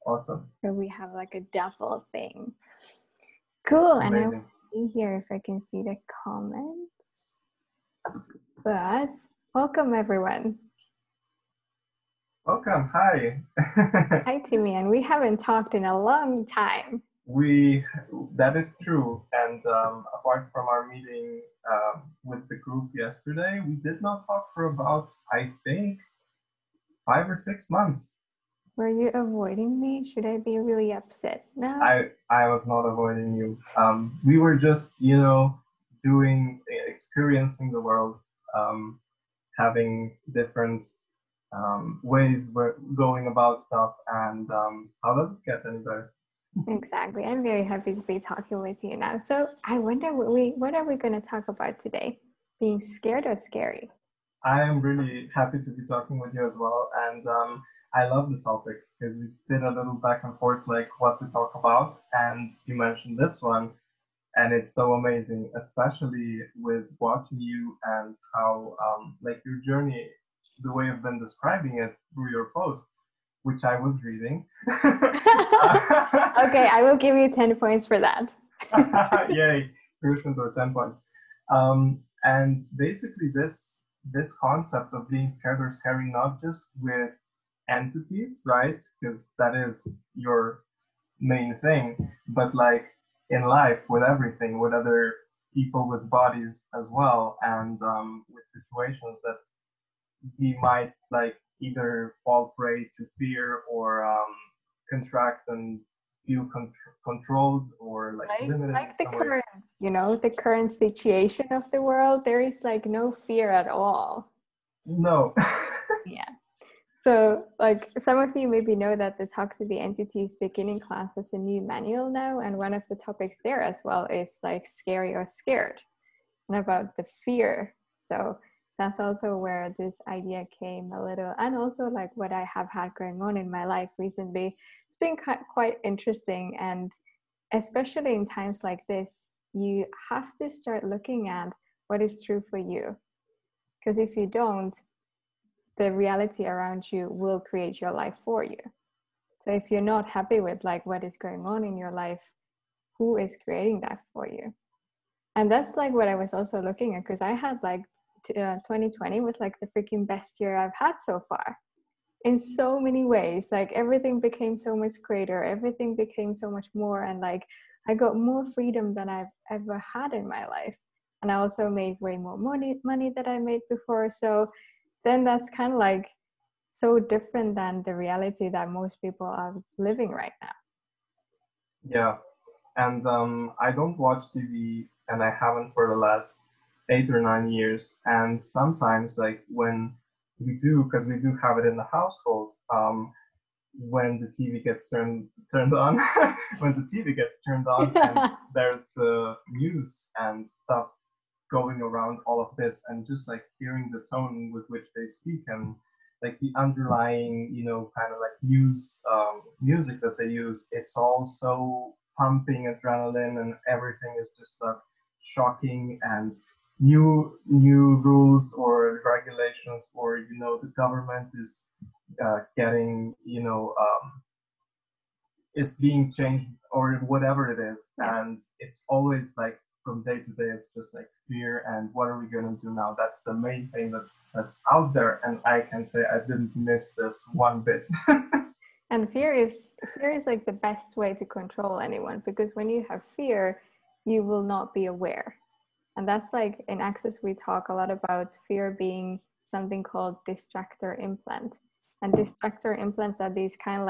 Awesome. So we have like a double thing. Cool. And I will Amazing. see here if I can see the comments. But welcome everyone. Welcome. Hi. Hi Timijan. We haven't talked in a long time. That is true. And apart from our meeting with the group yesterday, we did not talk for about, I think, 5 or 6 months. Were you avoiding me? Should I be really upset now? I was not avoiding you. We were just, experiencing the world, having different ways we're going about stuff, and how does it get any better? Exactly. I'm very happy to be talking with you now. So I wonder what are we going to talk about today? Being scared or scary? I am really happy to be talking with you as well, and I love the topic because we did a little back and forth like what to talk about, and you mentioned this one, and it's so amazing, especially with watching you and how like your journey, the way you've been describing it through your posts, which I was reading. Okay, I will give you 10 points for that. Yay, Christians or 10 points. And basically this concept of being scared or scary, not just with entities, right? Because that is your main thing, but like in life with everything, with other people with bodies as well, and with situations that we might like either fall prey to fear or contract and feel controlled or like limited Like the in some way. current, the current situation of the world, there is like no fear at all. No. Yeah. So like some of you maybe know that the Toxicity Entities beginning class is a new manual now, and one of the topics there as well is like scary or scared and about the fear. So that's also where this idea came a little, and also like what I have had going on in my life recently. It's been quite interesting, and especially in times like this, you have to start looking at what is true for you, because if you don't, the reality around you will create your life for you. So if you're not happy with like what is going on in your life, who is creating that for you? And that's like what I was also looking at, because I had like 2020 was like the freaking best year I've had so far in so many ways. Like everything became so much greater, everything became so much more, and like I got more freedom than I've ever had in my life. And I also made way more money than I made before. So then that's kind of like so different than the reality that most people are living right now. Yeah. And I don't watch TV, and I haven't for the last 8 or 9 years. And sometimes, like when we do, because we do have it in the household, when the TV gets turned on, when the TV gets turned on, and there's the news and stuff going around all of this, and just like hearing the tone with which they speak, and like the underlying, kind of like news music that they use, it's all so pumping adrenaline, and everything is just shocking, and new rules or regulations, or the government is getting is being changed or whatever it is. Yeah. And it's always like from day to day, it's just like fear and what are we going to do now? That's the main thing that's out there, and I can say I didn't miss this one bit. And fear is like the best way to control anyone, because when you have fear, you will not be aware. And that's like in Access we talk a lot about fear being something called distractor implant. And distractor implants are these kind of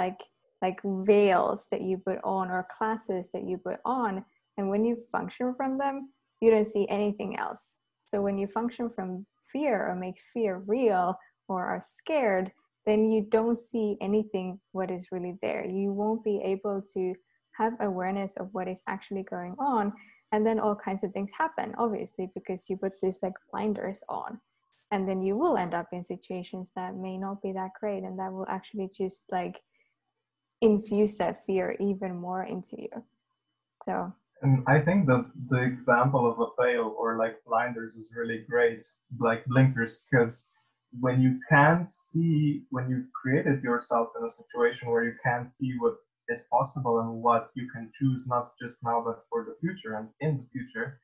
like veils that you put on, or classes that you put on, and when you function from them, you don't see anything else. So when you function from fear or make fear real or are scared, then you don't see anything what is really there. You won't be able to have awareness of what is actually going on, and then all kinds of things happen, obviously, because you put these like blinders on, and then you will end up in situations that may not be that great, and that will actually just like infuse that fear even more into you. So And I think that the example of a veil or like blinders is really great, like blinkers, because when you can't see, when you've created yourself in a situation where you can't see what is possible and what you can choose, not just now, but for the future and in the future,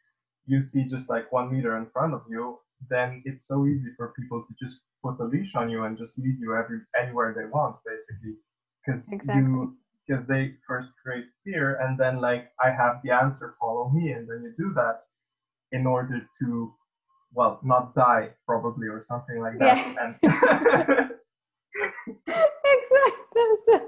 you see just like 1 meter in front of you, then it's so easy for people to just put a leash on you and just lead you anywhere they want, basically, because Exactly. they first create fear, and then like, I have the answer, follow me, and then you do that in order to, well, not die probably or something like that. Yeah. And Exactly.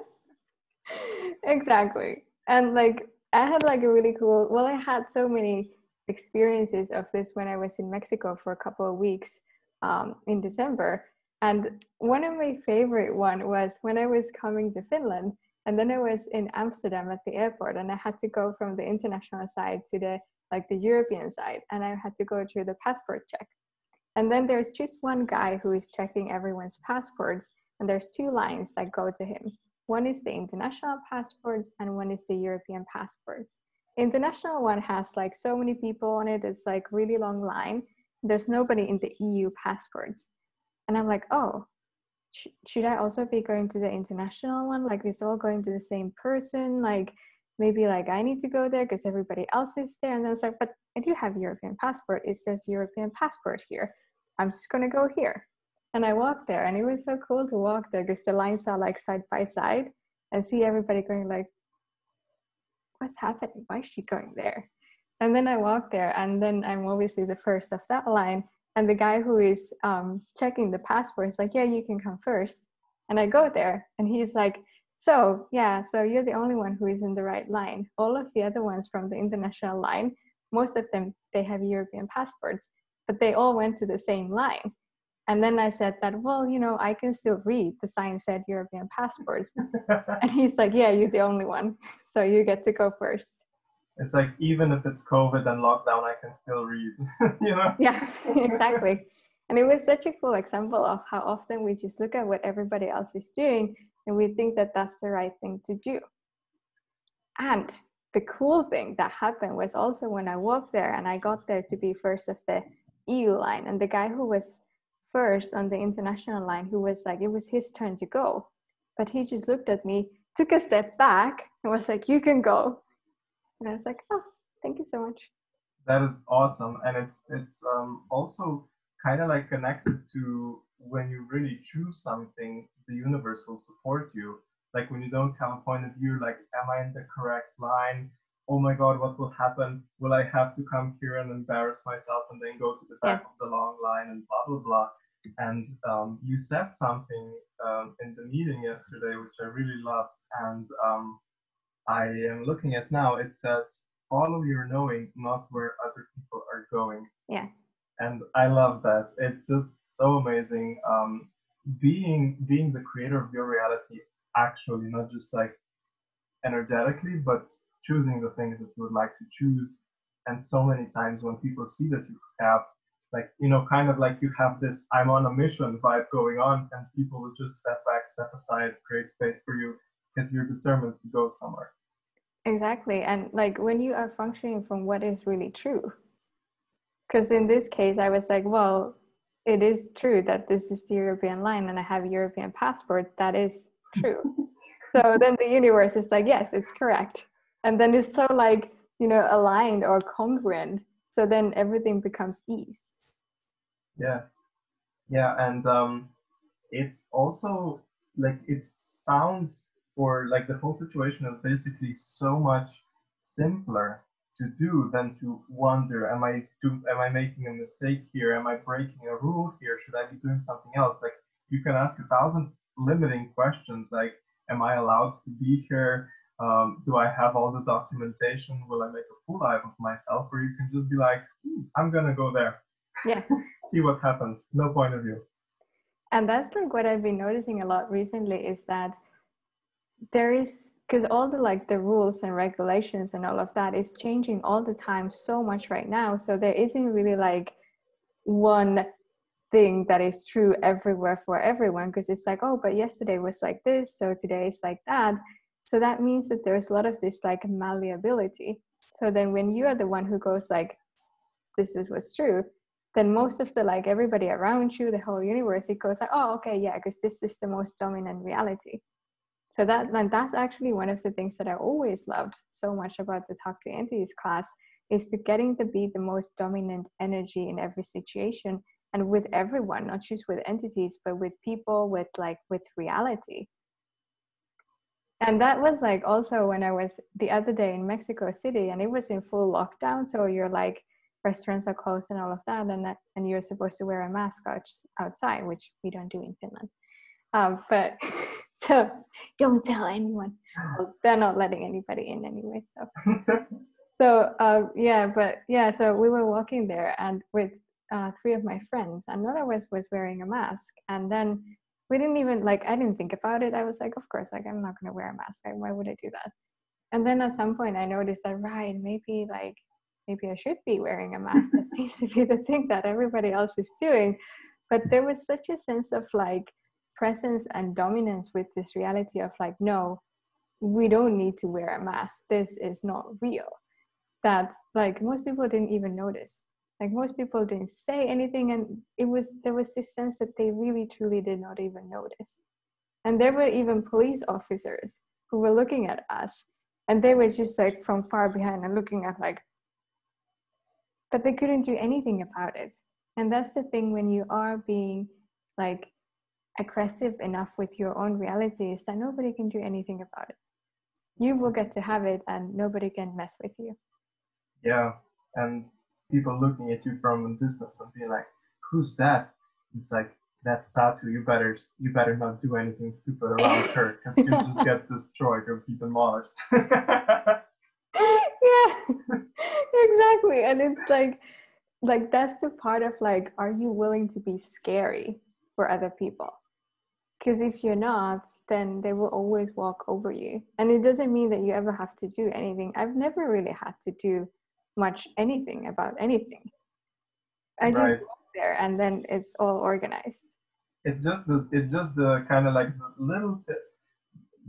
Exactly. And like I had like a really cool, well, I had so many experiences of this when I was in Mexico for a couple of weeks in December. And one of my favorite one was when I was coming to Finland, and then I was in Amsterdam at the airport, and I had to go from the international side to the European side, and I had to go through the passport check. And then there's just one guy who is checking everyone's passports, and there's two lines that go to him. One is the international passports, and one is the European passports. The international one has like so many people on it, it's like really long line. There's nobody in the EU passports. And I'm like, oh, should I also be going to the international one? Like, it's all going to the same person. Like, maybe like I need to go there because everybody else is there. And I was like, but I do have European passport. It says European passport here. I'm just gonna go here. And I walked there, and it was so cool to walk there because the lines are like side by side, and see everybody going like, what's happening? Why is she going there? And then I walk there, and then I'm obviously the first of that line. And the guy who is checking the passport is like, yeah, you can come first. And I go there, and he's like, so you're the only one who is in the right line. All of the other ones from the international line, most of them, they have European passports, but they all went to the same line. And then I said that, well, I can still read. The sign said European passports. And he's like, yeah, you're the only one. So you get to go first. it's like, even if it's COVID and lockdown, I can still read, you know? Yeah, exactly. And it was such a cool example of how often we just look at what everybody else is doing and we think that that's the right thing to do. And the cool thing that happened was also when I walked there and I got there to be first of the EU line, and the guy who was first on the international line, who was like, it was his turn to go, but he just looked at me, took a step back, and was like, you can go. And I was like, oh, thank you so much. That is awesome, and it's also kind of like connected to when you really choose something, the universe will support you. Like when you don't have a point of view, like, am I in the correct line? Oh my God, what will happen? Will I have to come here and embarrass myself and then go to the Yeah. back of the long line and blah blah blah? And you said something in the meeting yesterday, which I really loved, and I am looking at now. It says, follow your knowing, not where other people are going. Yeah. And I love that. It's just so amazing. Being the creator of your reality, actually, not just like energetically, but choosing the things that you would like to choose. And so many times when people see that you have, like, kind of like you have this I'm on a mission vibe going on, and people will just step back, step aside, create space for you because you're determined to go somewhere. Exactly. And like when you are functioning from what is really true, because in this case, I was like, well, it is true that this is the European line and I have a European passport. That is true. So then the universe is like, yes, it's correct. And then it's so like, aligned or congruent. So then everything becomes ease. Yeah. Yeah. And it's also like, it sounds, or like the whole situation is basically so much simpler to do than to wonder, am I making a mistake here? Am I breaking a rule here? Should I be doing something else? Like, you can ask 1,000 limiting questions, like, am I allowed to be here? Do I have all the documentation? Will I make a fool out of myself? Or you can just be like, I'm gonna go there. Yeah. See what happens. No point of view. And that's like what I've been noticing a lot recently is that there is, because all the rules and regulations and all of that is changing all the time so much right now. So there isn't really like one thing that is true everywhere for everyone, because it's like, oh, but yesterday was like this, so today is like that. So that means that there's a lot of this like malleability. So then when you are the one who goes like, this is what's true, then most of the like everybody around you, the whole universe, it goes like, oh, okay, yeah, because this is the most dominant reality. So that's actually one of the things that I always loved so much about the Talk to Entities class, is to getting to be the most dominant energy in every situation, and with everyone, not just with entities, but with people, with reality. And that was like also when I was the other day in Mexico City, and it was in full lockdown. So you're like, restaurants are closed and all of that, and you're supposed to wear a mask outside, which we don't do in Finland. But so don't tell anyone. Well, they're not letting anybody in anyway. So we were walking there, and with 3 of my friends, and none of us was wearing a mask. And then we didn't even I didn't think about it. I was like, of course, like I'm not going to wear a mask. Like, why would I do that? And then at some point I noticed that, right, maybe I should be wearing a mask. That seems to be the thing that everybody else is doing. But there was such a sense of presence and dominance with this reality of no, we don't need to wear a mask. This is not real. That most people didn't even notice. Most people didn't say anything, and there was this sense that they really truly did not even notice. And there were even police officers who were looking at us, and they were just from far behind and looking at but they couldn't do anything about it. And that's the thing, when you are being aggressive enough with your own reality, is that nobody can do anything about it. You will get to have it, and nobody can mess with you. Yeah, and people looking at you from a distance and being like, "Who's that?" It's like, "That's Satu. You better not do anything stupid around her, because she'll just get destroyed or be demolished." Yeah, exactly. And it's that's the part of are you willing to be scary for other people? Because if you're not, then they will always walk over you. And it doesn't mean that you ever have to do anything. I've never really had to do much anything about anything. I just walk there, and then it's all organized. It's just the kind of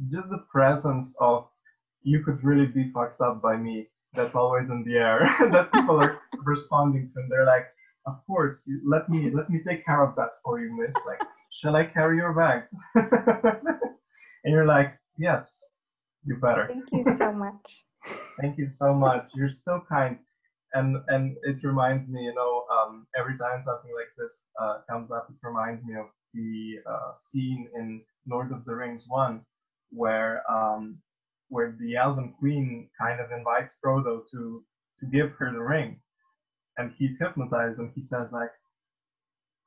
just the presence of, you could really be fucked up by me, that's always in the air, that people are responding to, and they're like, "Of course, let me take care of that for you, miss. Shall I carry your bags?" And you're like, "Yes, you better." Thank you so much. Thank you so much. You're so kind. And it reminds me, every time something like this comes up, it reminds me of the scene in Lord of the Rings 1, where the Elven Queen kind of invites Frodo to give her the ring, and he's hypnotized, and he says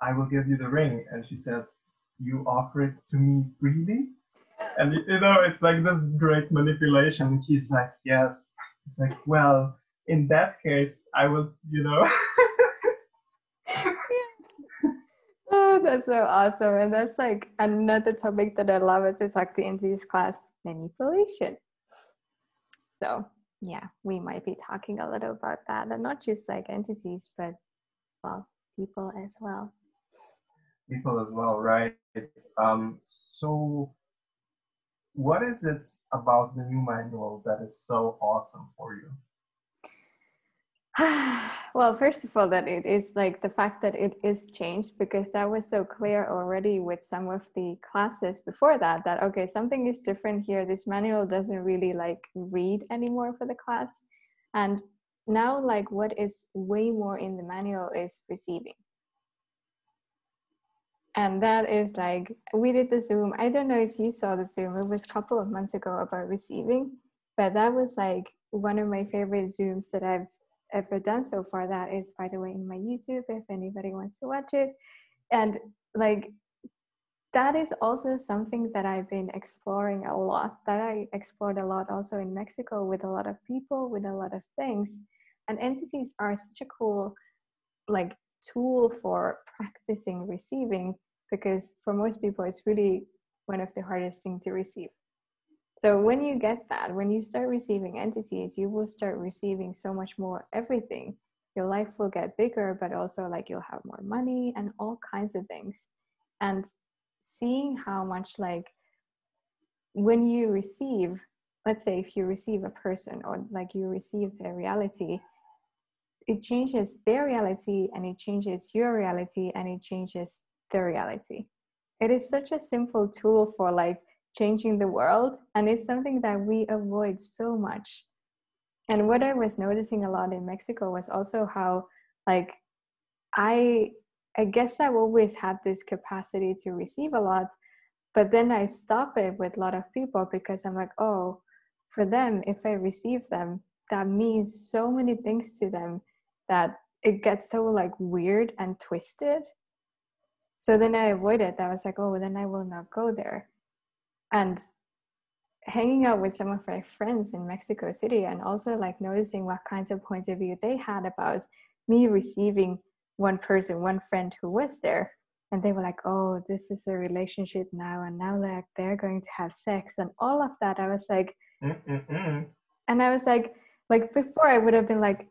"I will give you the ring," and she says, "You offer it to me freely?" And it's this great manipulation. He's like, "Yes." It's like, "Well, in that case, I will, Oh, that's so awesome. And that's another topic that I love at the Talk to Entities class, manipulation. So yeah, we might be talking a little about that, and not just entities, but people as well. People as well, right? So what is it about the new manual that is so awesome for you? Well, first of all, that it is the fact that it is changed, because that was so clear already with some of the classes before that okay, something is different here. This manual doesn't really read anymore for the class. And now what is way more in the manual is receiving. And that is we did the Zoom. I don't know if you saw the Zoom. It was a couple of months ago about receiving, but that was one of my favorite Zooms that I've ever done so far. That is, by the way, in my YouTube, if anybody wants to watch it. And that is also something that I've been exploring a lot, that I explored a lot also in Mexico, with a lot of people, with a lot of things. And entities are such a cool tool for practicing receiving, because for most people it's really one of the hardest things to receive. So when you get that, when you start receiving entities, you will start receiving so much more everything. Your life will get bigger, but also you'll have more money and all kinds of things. And seeing how much when you receive, let's say if you receive a person, or you receive their reality, it changes their reality, and it changes your reality, and it changes their reality. It is such a simple tool for like changing the world, and it's something that we avoid so much. And what I was noticing a lot in Mexico was also how, like, I guess I've always had this capacity to receive a lot, but then I stop it with a lot of people because I'm like, oh, for them, if I receive them, that means so many things to them that it gets so like weird and twisted. So then I avoid it. I was like, oh, then I will not go there. And hanging out with some of my friends in Mexico City, and also like noticing what kinds of points of view they had about me receiving one person, one friend who was there. And they were like, oh, this is a relationship now, and now like they're going to have sex and all of that. I was like, and I was like before I would have been like,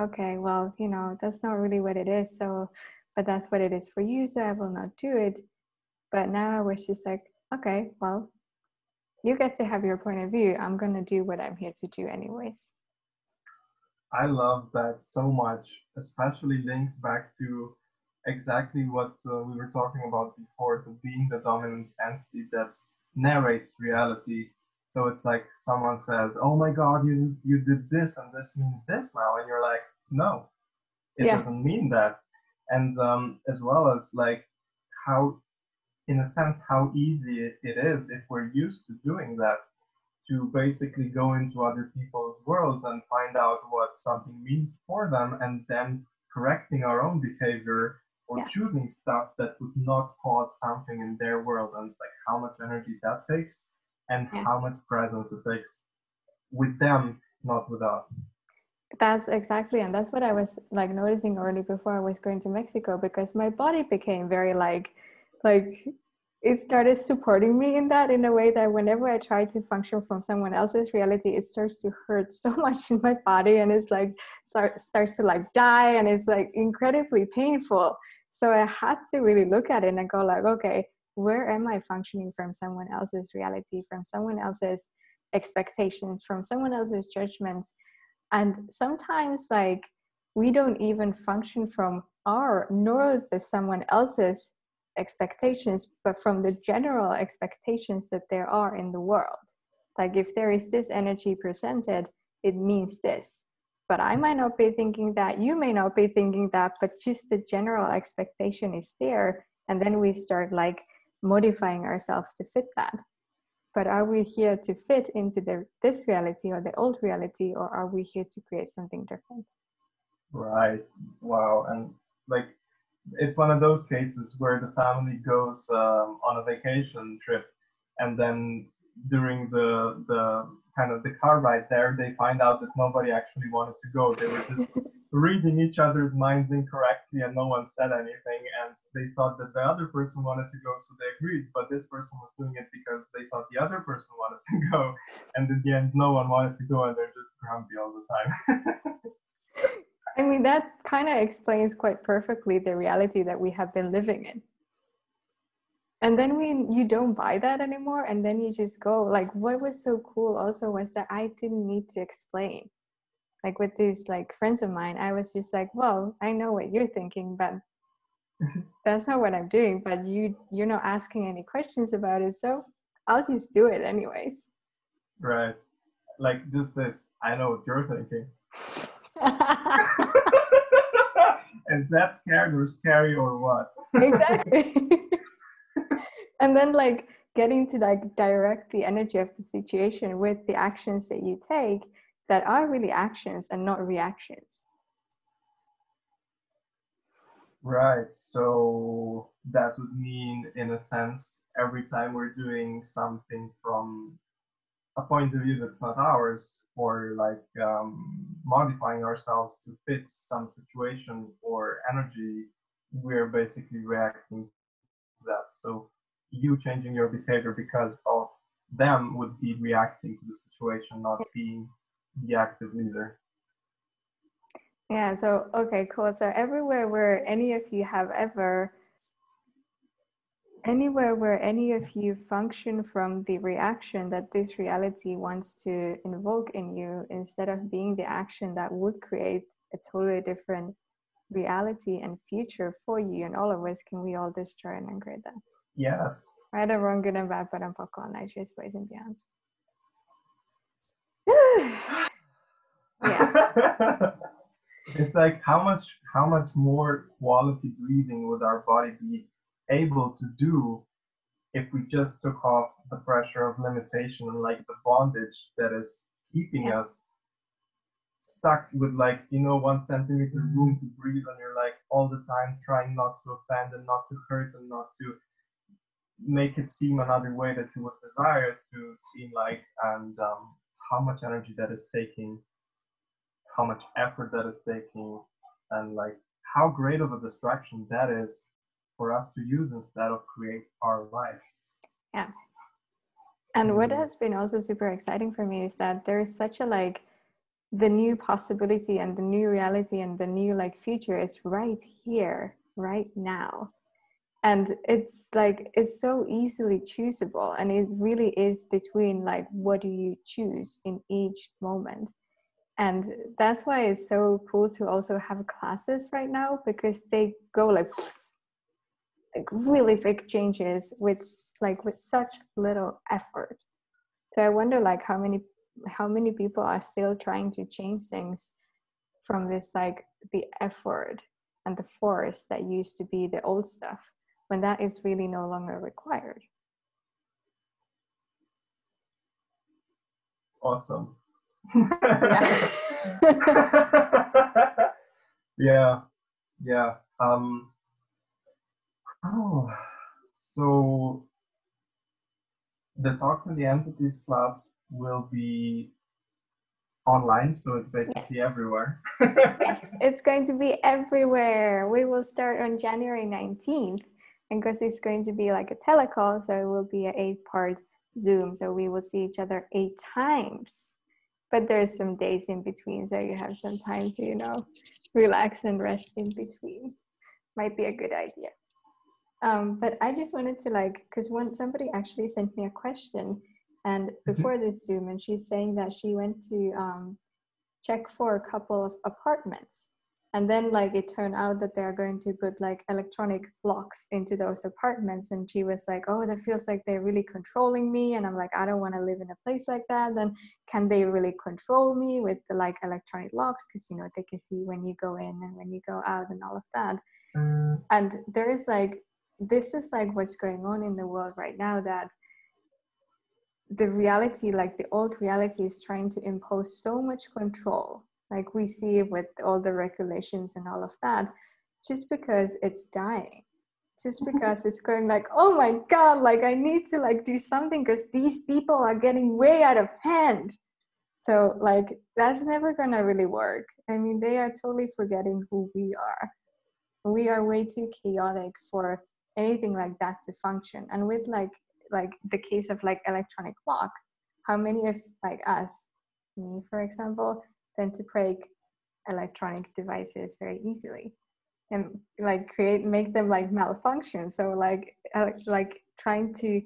okay, well, you know, that's not really what it is. So, but that's what it is for you. So I will not do it. But now I was just like, okay, well, you get to have your point of view. I'm going to do what I'm here to do anyways. I love that so much, especially linked back to exactly what we were talking about before, to being the dominant entity that narrates reality. So it's like someone says, "Oh my God, you did this, and this means this now," and you're like, "No, it Yeah. doesn't mean that." And as well as like how, in a sense, how easy it is if we're used to doing that, to basically go into other people's worlds and find out what something means for them, and then correcting our own behavior or Yeah. choosing stuff that would not cause something in their world, and like how much energy that takes and Yeah. how much presence it takes with them, not with us. That's exactly, and that's what I was like noticing already before I was going to Mexico, because my body became very like it started supporting me in that, in a way that whenever I try to function from someone else's reality, it starts to hurt so much in my body, and it's like starts to like die, and it's like incredibly painful. So I had to really look at it and go like, okay, where am I functioning from someone else's reality, from someone else's expectations, from someone else's judgments? And sometimes like we don't even function from our nor the someone else's expectations, but from the general expectations that there are in the world. Like if there is this energy presented, it means this. But I might not be thinking that, you may not be thinking that, but just the general expectation is there. And then we start like modifying ourselves to fit that. But are we here to fit into this reality or the old reality, or are we here to create something different? Right. Wow. And like it's one of those cases where the family goes on a vacation trip, and then during the kind of the car ride there, they find out that nobody actually wanted to go. They were just reading each other's minds incorrectly, and no one said anything. And they thought that the other person wanted to go, so they agreed. But this person was doing it because they thought the other person wanted to go, and in the end, no one wanted to go, and they're just grumpy all the time. I mean, that kind of explains quite perfectly the reality that we have been living in. And then when you don't buy that anymore, and then you just go, like, what was so cool also was that I didn't need to explain. Like with these like friends of mine, I was just like, well, I know what you're thinking, but that's not what I'm doing. But you're not asking any questions about it, so I'll just do it anyways. Right. Like just this, I know what you're thinking. Is that scared or scary or what? Exactly. And then like getting to like direct the energy of the situation with the actions that you take that are really actions and not reactions. Right. So that would mean, in a sense, every time we're doing something from a point of view that's not ours, or like modifying ourselves to fit some situation or energy, we're basically reacting to that. So you changing your behavior because of them would be reacting to the situation, not being the active leader. Yeah, so okay, cool. So everywhere where any of you have ever anywhere where any of you function from the reaction that this reality wants to invoke in you, instead of being the action that would create a totally different reality and future for you and all of us, can we all destroy and create that? Yes. Right or wrong, good and bad, but I'm popcorn, nitrous, boys and beyond. Yeah. It's like how much more quality breathing would our body be able to do if we just took off the pressure of limitation and like the bondage that is keeping us stuck with, like, 1 centimeter room to breathe, and you're like all the time trying not to offend and not to hurt and not to make it seem another way that you would desire it to seem like, and how much energy that is taking, how much effort that is taking, and like how great of a distraction that is for us to use instead of create our life. Yeah. And what has been also super exciting for me is that there's such a like the new possibility and the new reality and the new like future is right here, right now. And it's like, it's so easily choosable, and it really is between like, what do you choose in each moment? And that's why it's so cool to also have classes right now, because they go like really big changes with such little effort. So I wonder like how many people are still trying to change things from this, like the effort and the force that used to be the old stuff, when that is really no longer required. Awesome. Yeah. Yeah. So the Talk to the Entities class will be online, so it's basically everywhere. Yes, it's going to be everywhere. We will start on January 19th, and because it's going to be like a telecall, so it will be an 8-part Zoom, so we will see each other 8 times. But there's some days in between, so you have some time to, relax and rest in between. Might be a good idea. But I just wanted to because somebody actually sent me a question, and before this Zoom, and she's saying that she went to check for a couple of apartments, and then it turned out that they're going to put electronic locks into those apartments, and she was like, oh, that feels like they're really controlling me, and I'm like, I don't want to live in a place like that. Then can they really control me with the electronic locks, because they can see when you go in and when you go out and all of that. And there is this is what's going on in the world right now, that the reality, the old reality, is trying to impose so much control, we see it with all the regulations and all of that, just because it's dying, just because it's going oh my God, I need to do something because these people are getting way out of hand. So that's never gonna really work. I mean, they are totally forgetting who we are. We are way too chaotic for anything like that to function. And with the case of electronic lock, how many of us, me for example, tend to break electronic devices very easily and make them malfunction. So trying to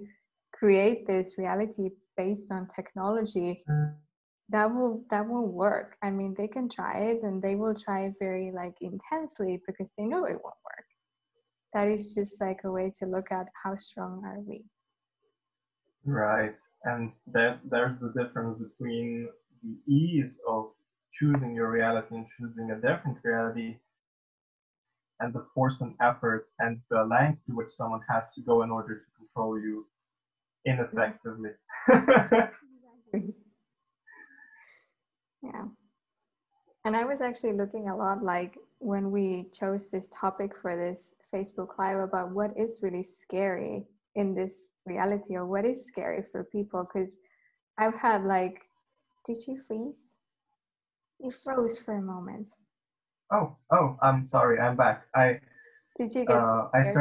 create this reality based on technology, that won't work. I mean, they can try it, and they will try it very intensely, because they know it won't work. That is just a way to look at how strong are we. Right. And there's the difference between the ease of choosing your reality and choosing a different reality, and the force and effort and the length to which someone has to go in order to control you ineffectively. Yeah. And I was actually looking a lot when we chose this topic for this Facebook Live, about what is really scary in this reality, or what is scary for people. Because I've had did you freeze? You froze for a moment. Oh, I'm sorry, I'm back. Did you get I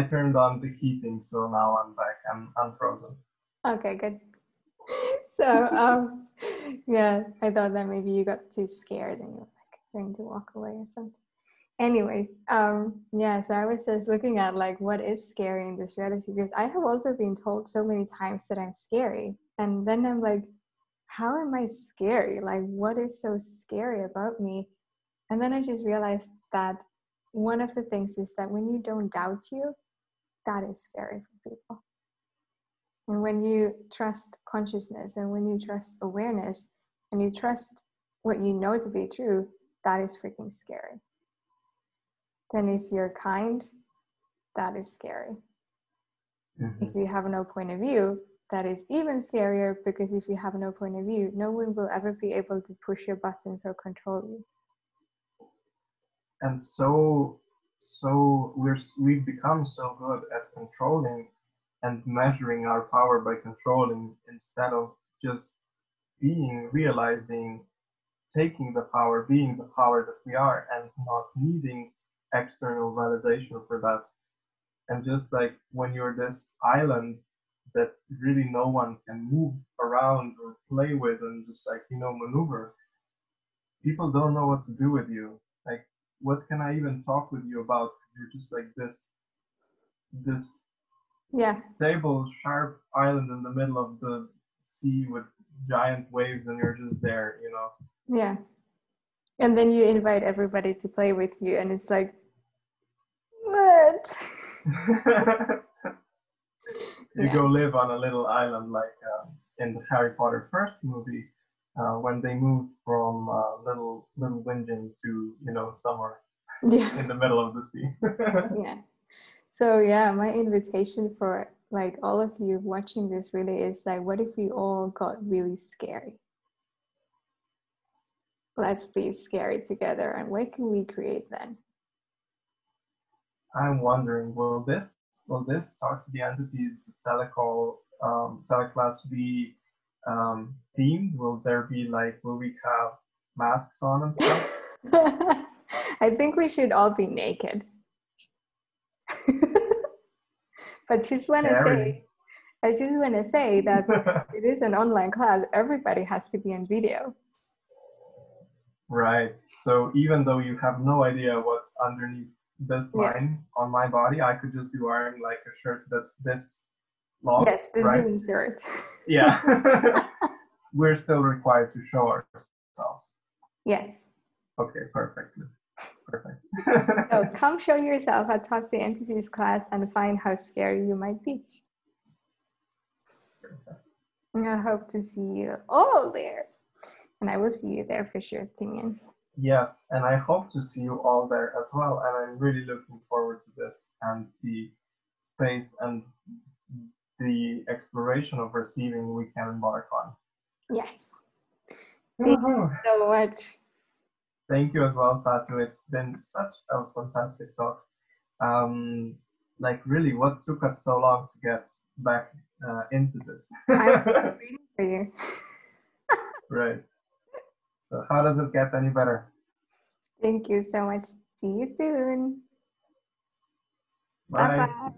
turned on the heating, so now I'm back. I'm unfrozen. Okay, good. So yeah, I thought that maybe you got too scared and you were going to walk away or something. Anyways, yeah, so I was just looking at like what is scary in this reality, because I have also been told so many times that I'm scary. And then I'm like, how am I scary? Like, what is so scary about me? And then I just realized that one of the things is that when you don't doubt you, that is scary for people. And when you trust consciousness and when you trust awareness and you trust what you know to be true, that is freaking scary. Then if you're kind, that is scary. Mm-hmm. If you have no point of view, that is even scarier, because if you have no point of view, no one will ever be able to push your buttons or control you. And so we've become so good at controlling and measuring our power by controlling, instead of just being, realizing, taking the power, being the power that we are, and not needing external validation for that. And just like when you're this island that really no one can move around or play with and just like, maneuver, people don't know what to do with you. Like, what can I even talk with you about? You're just like this stable, sharp island in the middle of the sea with giant waves, and you're just there, Yeah. And then you invite everybody to play with you, and it's like, what? You go live on a little island, like in the Harry Potter first movie, when they moved from little Winjin to somewhere in the middle of the sea. Yeah. So yeah, my invitation for like all of you watching this really is like, what if we all got really scary? Let's be scary together, and what can we create then? I'm wondering, will this talk to the entities teleclass be themed? Will we have masks on and stuff? I think we should all be naked. But I just want to say that it is an online class. Everybody has to be on video. Right. So even though you have no idea what's underneath this line on my body, I could just be wearing like a shirt that's this long. Yes, the right? Zoom shirt. Yeah. We're still required to show ourselves. Yes. Okay, perfect. So come show yourself at Talk to Entities class and find how scary you might be. I hope to see you all there. And I will see you there for sure, Timijan. Yes, and I hope to see you all there as well. And I'm really looking forward to this and the space and the exploration of receiving we can embark on. Yes. Thank you so much. Thank you as well, Satu. It's been such a fantastic talk. Like really, what took us so long to get back into this? I'm waiting for you. Right. So how does it get any better? Thank you so much. See you soon. Bye. Bye-bye.